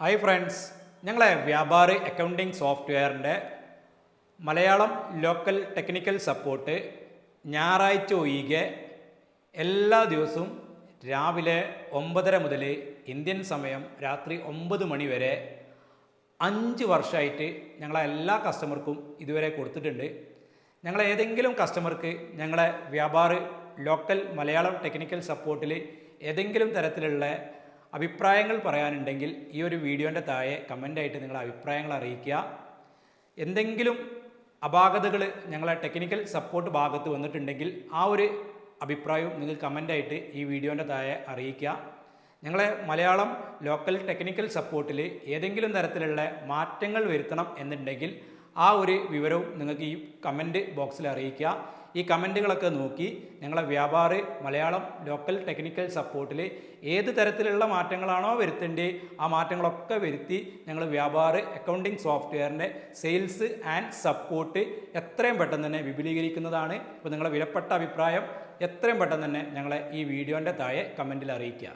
Hi friends, ഞങ്ങളെ Vyapari accounting സോഫ്റ്റ്വെയറിൻ്റെ Malayalam local technical support ഞായറാഴ്ച ഒഴികെ എല്ലാ ദിവസവും രാവിലെ 9:30 മുതൽ ഇന്ത്യൻ സമയം രാത്രി 9 മണി വരെ 5 വർഷമായിട്ട് ഞങ്ങളെ എല്ലാ കസ്റ്റമർക്കും ഇതുവരെ കൊടുത്തിട്ടുണ്ട്. ഞങ്ങളെ ഏതെങ്കിലും കസ്റ്റമർക്ക് ഞങ്ങളെ വ്യാപാരി ലോക്കൽ മലയാളം ടെക്നിക്കൽ സപ്പോർട്ടിൽ ഏതെങ്കിലും തരത്തിലുള്ള അഭിപ്രായങ്ങൾ പറയാനുണ്ടെങ്കിൽ ഈ ഒരു വീഡിയോൻ്റെ താഴെ കമൻ്റായിട്ട് നിങ്ങളുടെ അഭിപ്രായങ്ങൾ അറിയിക്കുക. എന്തെങ്കിലും അപാകതകൾ ഞങ്ങളെ ടെക്നിക്കൽ സപ്പോർട്ട് ഭാഗത്ത് വന്നിട്ടുണ്ടെങ്കിൽ ആ ഒരു അഭിപ്രായവും നിങ്ങൾ കമൻ്റായിട്ട് ഈ വീഡിയോൻ്റെ താഴെ അറിയിക്കുക. ഞങ്ങളെ മലയാളം ലോക്കൽ ടെക്നിക്കൽ സപ്പോർട്ടിൽ ഏതെങ്കിലും തരത്തിലുള്ള മാറ്റങ്ങൾ വരുത്തണം എന്നുണ്ടെങ്കിൽ ആ ഒരു വിവരവും നിങ്ങൾക്ക് ഈ കമൻറ്റ് ബോക്സിൽ അറിയിക്കുക. ഈ കമൻറ്റുകളൊക്കെ നോക്കി ഞങ്ങളെ വ്യാപാരി മലയാളം ലോക്കൽ ടെക്നിക്കൽ സപ്പോർട്ടിൽ ഏത് തരത്തിലുള്ള മാറ്റങ്ങളാണോ വരുത്തേണ്ടത് ആ മാറ്റങ്ങളൊക്കെ വരുത്തി ഞങ്ങൾ വ്യാപാരി അക്കൗണ്ടിംഗ് സോഫ്റ്റ്വെയറിൻ്റെ സെയിൽസ് ആൻഡ് സപ്പോർട്ട് എത്രയും പെട്ടെന്ന് തന്നെ വിപുലീകരിക്കുന്നതാണ്. അപ്പോൾ നിങ്ങളുടെ വിലപ്പെട്ട അഭിപ്രായം എത്രയും പെട്ടെന്ന് തന്നെ ഞങ്ങളെ ഈ വീഡിയോൻ്റെ താഴെ കമൻറ്റിൽ അറിയിക്കുക.